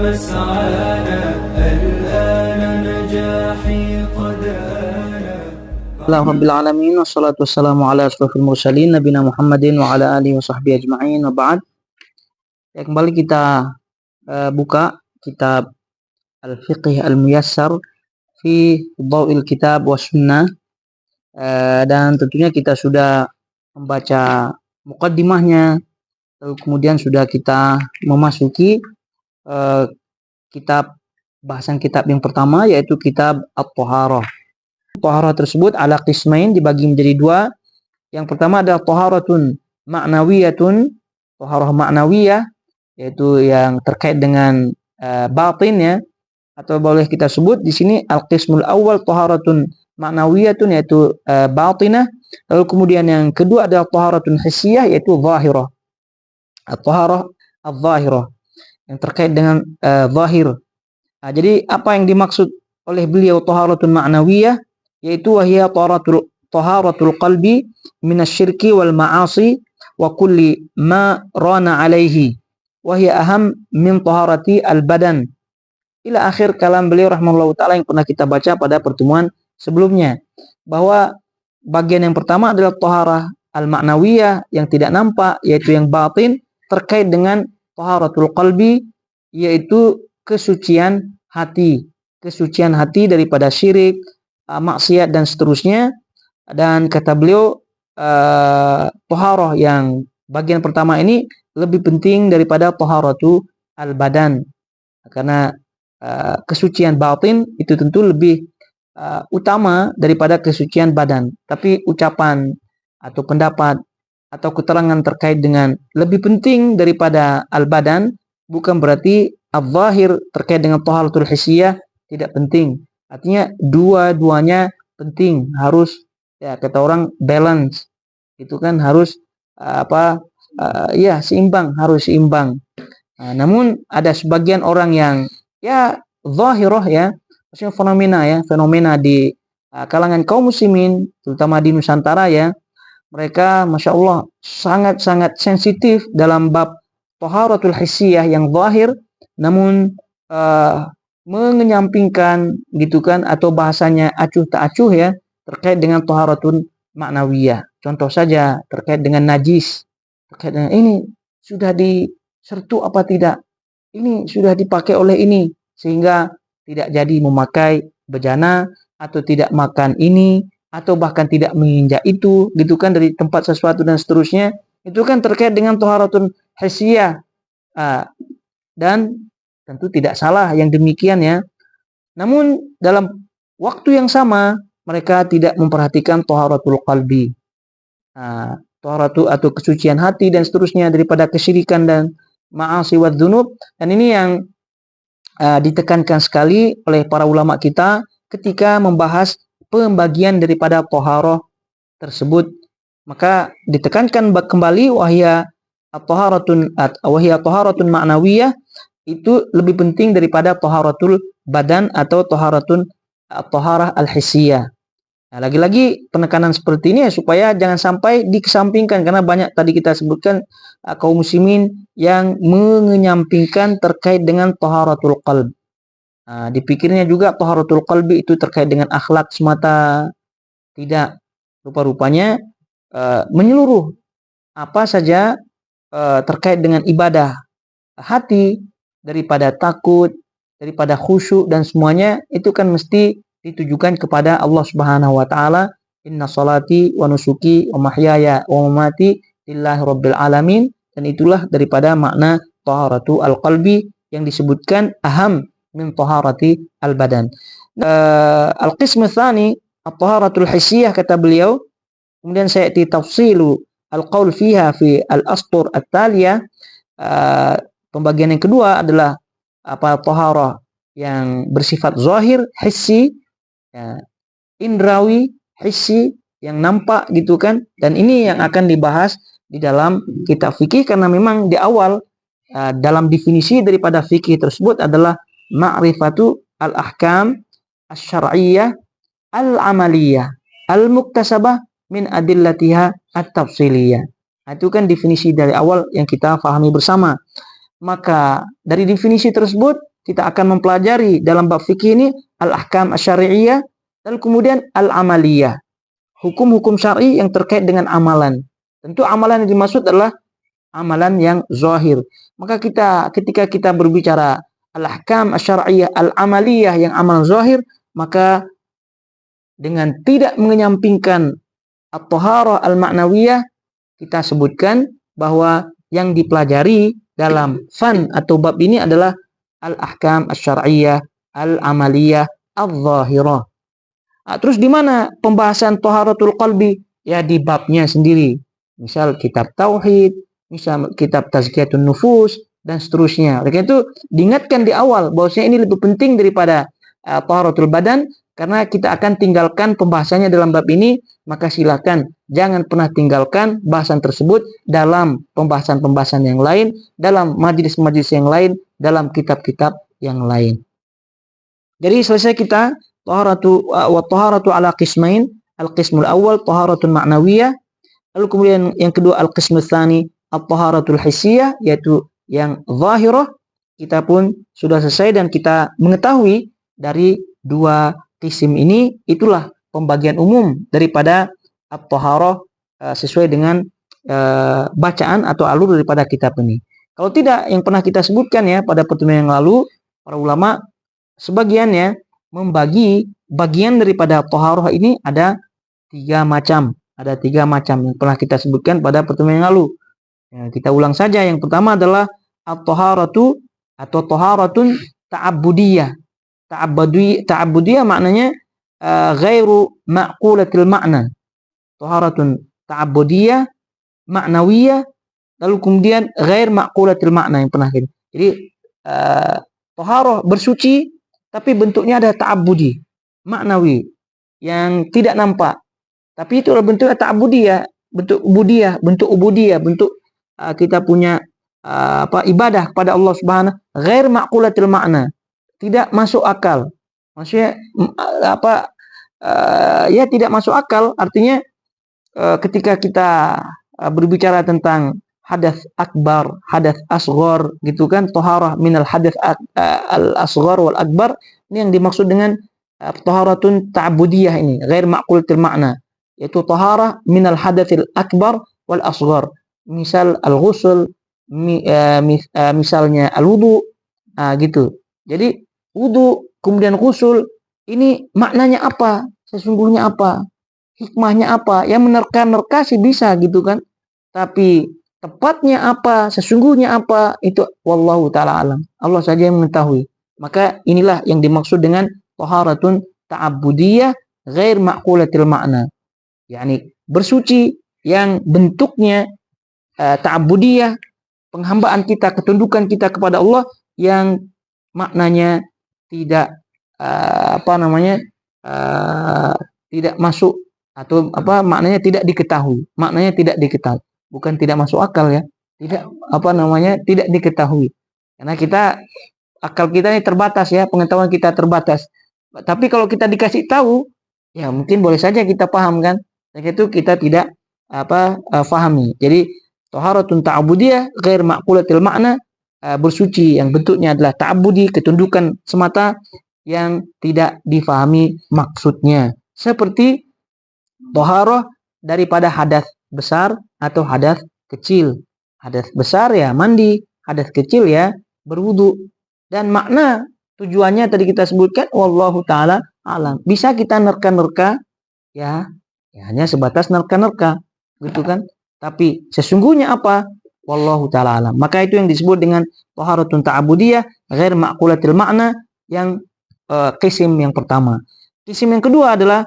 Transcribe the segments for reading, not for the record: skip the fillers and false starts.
مسعانا الآن نجاحي قد آنا. Alhamdulillahirabbil wassalatu wassalamu ala asyrofil mursalin nabiyina Muhammadin wa ala alihi wa sahbihi ajma'in wa ba'd. Ya, kembali kita buka kitab Al-Fiqh Al-Muyassar fi Dhaw'il Kitab wa Sunnah, dan tentunya kita sudah membaca muqaddimahnya, lalu kemudian sudah kita memasuki bahasan kitab yang pertama, yaitu kitab At-Thaharah. Taharah tersebut ala qismain, dibagi menjadi dua. Yang pertama adalah taharatun ma'nawiyatun, taharah ma'nawiyah, yaitu yang terkait dengan batin ya, atau boleh kita sebut di sini al-qismul awal taharatun ma'nawiyatun, yaitu batinah. Lalu kemudian yang kedua adalah taharatun hissiyah, yaitu zahirah. At-taharah az-zahirah yang terkait dengan zahir. Jadi apa yang dimaksud oleh beliau taharatun ma'nawiyah, yaitu wahiyya taharatul qalbi minasyirki wal ma'asi wa kulli ma rana alaihi wahiyya aham min taharati al badan, ila akhir kalam beliau rahimahullah ta'ala yang pernah kita baca pada pertemuan sebelumnya, bahwa bagian yang pertama adalah taharah al ma'nawiyah yang tidak nampak, yaitu yang batin, terkait dengan taharatul qalbi, yaitu kesucian hati daripada syirik, maksiat dan seterusnya. Dan kata beliau taharah yang bagian pertama ini lebih penting daripada taharatu al-badan, karena kesucian batin itu tentu lebih utama daripada kesucian badan. Tapi ucapan atau pendapat atau keterangan terkait dengan lebih penting daripada al-badan bukan berarti al-zahir terkait dengan taharatul hissiyah tidak penting. Artinya dua-duanya penting, harus ya kata orang balance, itu kan harus seimbang, harus seimbang. Namun ada sebagian orang yang ya zahirah ya, maksudnya fenomena di kalangan kaum muslimin, terutama di Nusantara ya, mereka masya Allah sangat-sangat sensitif dalam bab taharatul hissiyah yang zahir, namun mengenyampingkan gitu kan, atau bahasanya acuh tak acuh ya, terkait dengan taharatun ma'nawiyah. Contoh saja terkait dengan najis, terkait dengan ini sudah disertu apa tidak, ini sudah dipakai oleh ini, sehingga tidak jadi memakai bejana, atau tidak makan ini, atau bahkan tidak menginjak itu gitu kan dari tempat sesuatu dan seterusnya. Itu kan terkait dengan taharatun hissiyah, dan tentu tidak salah yang demikian ya. Namun dalam waktu yang sama mereka tidak memperhatikan taharatul qalbi, taharatu atau kesucian hati dan seterusnya daripada kesyirikan dan ma'asi wa dzunub. Dan ini yang ditekankan sekali oleh para ulama kita ketika membahas pembagian daripada taharah tersebut. Maka ditekankan kembali wahiyya taharatun ma'nawiyah, itu lebih penting daripada taharatul badan atau taharah al-hissiyah. Nah, lagi-lagi penekanan seperti ini ya, supaya jangan sampai dikesampingkan, karena banyak tadi kita sebutkan kaum muslimin yang mengenyampingkan terkait dengan taharatul qalb. Dipikirnya juga taharatul qalbi itu terkait dengan akhlak semata, tidak. Rupa-rupanya menyeluruh apa saja terkait dengan ibadah hati, daripada takut, daripada khusyuk dan semuanya itu kan mesti ditujukan kepada Allah Subhanahu wa taala. Inna salati wa nusuki wa mahyaya wa mamati lillahi rabbil alamin. Dan itulah daripada makna taharatu al-qalbi yang disebutkan aham min taharati al-badan. Al-qism tsani at-taharatul hissiyah, kata beliau. Kemudian saya tafsilu al-qaul fiha fi al-astur at-taliyah. Pembagian yang kedua adalah taharah yang bersifat zahir, hissi, ya, indrawi, hissi, yang nampak gitu kan. Dan ini yang akan dibahas di dalam kitab fikih, karena memang di awal dalam definisi daripada fikih tersebut adalah ma'rifatu al-ahkam asy-syar'iyyah al-amaliyah al-muktasabah min adillatiha at-tafsiliyah. Itu kan definisi dari awal yang kita pahami bersama. Maka dari definisi tersebut kita akan mempelajari dalam bab fikih ini al-ahkam asy-syari'iyyah, lalu kemudian al-amaliyah, hukum-hukum syar'i yang terkait dengan amalan. Tentu amalan yang dimaksud adalah amalan yang zahir. Maka ketika kita berbicara al-ahkam asy-syar'iyyah, al-amaliyah yang amal zahir, maka dengan tidak menyampingkan at-thaharah al-ma'nawiyah, kita sebutkan bahwa yang dipelajari dalam fan atau bab ini adalah al-ahkam asy-syar'iyyah, al-amaliyah, al-zahirah. Terus di mana pembahasan taharatul qalbi? Ya di babnya sendiri. Misal kitab tauhid, misal kitab tazkiyatun nufus, dan seterusnya. Oleh karena itu diingatkan di awal bahwasanya ini lebih penting daripada taharatul badan, karena kita akan tinggalkan pembahasannya dalam bab ini. Maka silakan jangan pernah tinggalkan bahasan tersebut dalam pembahasan-pembahasan yang lain, dalam majelis-majelis yang lain, dalam kitab-kitab yang lain. Jadi selesai kita taharatu ala qismain. Al-qismul awal taharatun ma'nawiyah, lalu kemudian yang kedua al-qismul tsani at-taharatul hissiyah, yaitu yang zahirah. Kita pun sudah selesai dan kita mengetahui dari dua qism ini, itulah pembagian umum daripada at-taharah sesuai dengan bacaan atau alur daripada kitab ini. Kalau tidak, yang pernah kita sebutkan ya pada pertemuan yang lalu, para ulama sebagiannya membagi bagian daripada taharah ini ada 3 macam. Ada 3 macam yang pernah kita sebutkan pada pertemuan yang lalu. Ya, kita ulang saja. Yang pertama adalah at-taharatu atau taharatun ta'abbudiyah. Ta'abbudiyah maknanya ghairu ma'qulatil makna. Taharatun ta'abbudiyah, ma'nawiyah, lalu kemudian ghair ma'qulatil makna yang pernah kita. Jadi taharah bersuci tapi bentuknya ada ta'abbudi, maknawi, yang tidak nampak. Tapi itu adalah bentuknya ta'abbudiyah, bentuk ubudiyah, bentuk kita punya ibadah kepada Allah Subhanahu, ghair ma'qulatil makna, tidak masuk akal. Maksudnya ya tidak masuk akal, artinya ketika kita berbicara tentang hadas akbar, hadas asghar gitu kan, taharah minal hadas al-asghar wal akbar, ini yang dimaksud dengan taharatun ta'budiyah ini, ghair ma'qulatil makna, yaitu taharah minal hadatsil akbar wal asghar. Misal al-ghusl, misalnya al-wudu, gitu. Jadi wudu kemudian ghusl, ini maknanya apa? Sesungguhnya apa? Hikmahnya apa? Yang menerka-nerka sih bisa gitu kan. Tapi tepatnya apa? Sesungguhnya apa? Itu wallahu ta'ala alam. Allah saja yang mengetahui. Maka inilah yang dimaksud dengan taharatun ta'abbudiyah ghair ma'qulatil makna. Yani bersuci yang bentuknya ta'abbudiyah, penghambaan kita, ketundukan kita kepada Allah yang maknanya tidak tidak masuk atau maknanya tidak diketahui. Maknanya tidak diketahui. Bukan tidak masuk akal ya. Tidak tidak diketahui. Karena akal kita ini terbatas ya, pengetahuan kita terbatas. Tapi kalau kita dikasih tahu, ya mungkin boleh saja kita paham kan. Dan itu kita tidak fahami. Jadi taharatun ta'budiyah ghair ma'qulatil makna, bersuci yang bentuknya adalah ta'budi, ketundukan semata yang tidak difahami maksudnya. Seperti taharah daripada hadas besar atau hadas kecil. Hadas besar ya mandi, hadas kecil ya berwudu. Dan makna tujuannya tadi kita sebutkan wallahu taala alam. Bisa kita nerka-nerka ya hanya sebatas nerka-nerka gitu kan. Tapi sesungguhnya apa? Wallahu taala alam. Maka itu yang disebut dengan taharatun ta'budiyah ghair ma'qulatil makna, yang qism yang pertama. Qism yang kedua adalah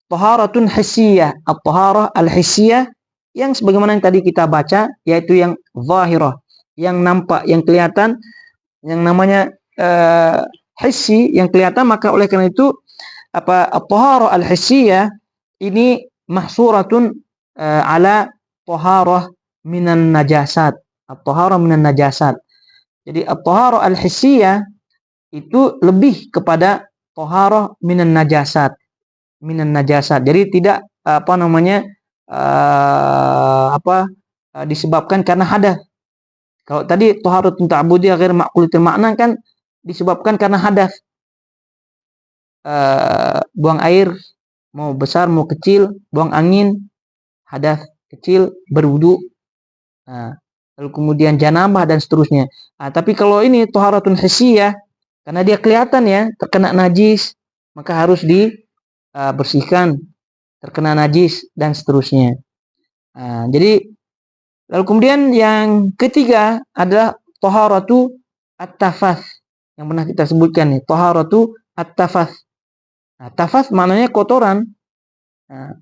taharatun hissiyah, at-taharah al-hissiyah, yang sebagaimana yang tadi kita baca, yaitu yang zahirah, yang nampak, yang kelihatan, yang namanya hissi, yang kelihatan. Maka oleh karena itu at-taharah al-hissiyah ini mahsuratun ala taharah minan najasat, at-taharah minan najasat. Jadi at-taharah al-hissiyah itu lebih kepada taharah minan najasat, jadi tidak disebabkan karena hadas. Kalau tadi taharatun ta'budiyah ghair ma'qulatil makna kan disebabkan karena hadas. Buang air mau besar mau kecil, buang angin hadas kecil, berwudu. Nah, lalu kemudian janabah dan seterusnya. Nah, tapi kalau ini taharatun hissiyah karena dia kelihatan ya terkena najis, maka harus dibersihkan terkena najis dan seterusnya. Nah, jadi lalu kemudian yang ketiga adalah taharatu at-tafas yang pernah kita sebutkan nih, taharatu at-tafas. Nah, tafas maknanya kotoran. Nah,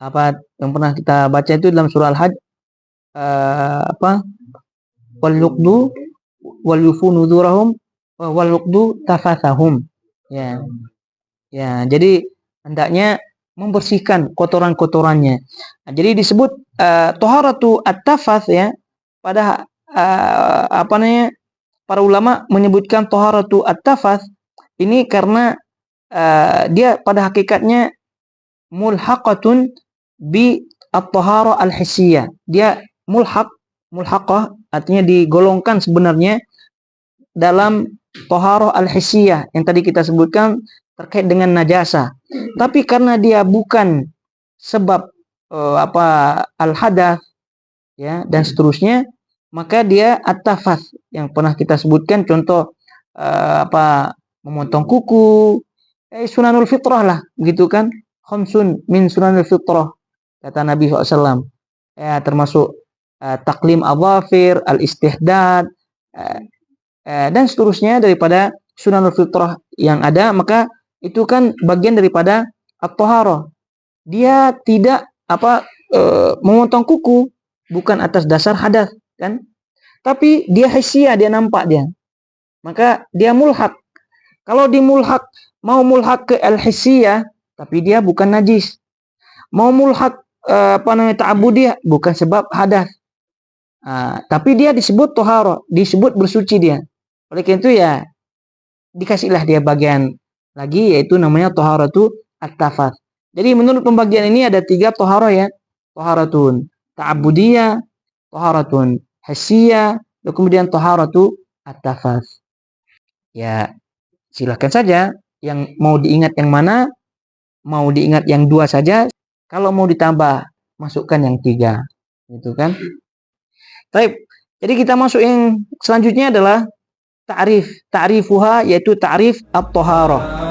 apa yang pernah kita baca itu dalam surah Al-Hajj, apa wal yuqdu wal yufu nuzurahum wal yuqdu tafasahum. Ya. Ya, jadi hendaknya membersihkan kotoran-kotorannya. Nah, jadi disebut taharatu at-tafas ya. Pada apa namanya? Para ulama menyebutkan taharatu at-tafas ini karena dia pada hakikatnya mulhaqatun bi at-taharah al-hissiyah. Dia mulhaqah artinya digolongkan sebenarnya dalam taharah al-hissiyah yang tadi kita sebutkan terkait dengan najasa. Tapi karena dia bukan sebab apa al-hadath ya dan seterusnya, maka dia at-tafas yang pernah kita sebutkan contoh apa memotong kuku, sunanul fitrah lah begitu kan, khamsun min sunanul fitrah kata Nabi SAW ya, termasuk taklim adhafir, al-istihdad dan seterusnya daripada sunanul fitrah yang ada, maka itu kan bagian daripada at-taharah. Dia tidak apa memotong kuku bukan atas dasar hadas kan, tapi dia hissiyah, dia nampak dia, maka dia mulhaq. Kalau di mulhaq mau mulhaq ke al-hissiyah tapi dia bukan najis, mau mulhaq apa namanya ta'budiyah bukan sebab hadas, tapi dia disebut taharah, disebut bersuci dia. Oleh karena itu ya dikasihlah dia bagian lagi yaitu namanya taharatu at-tafas. Jadi menurut pembagian ini ada 3 taharah ya. Taharatun ta'budiyah, taharatun hissiyah, dan kemudian taharatu at-tafas. Ya, silakan saja yang mau diingat yang mana, mau diingat yang 2 saja. Kalau mau ditambah masukkan yang 3. Gitu kan? Baik. Jadi kita masuk yang selanjutnya adalah ta'rifuha yaitu ta'rif at-taharah.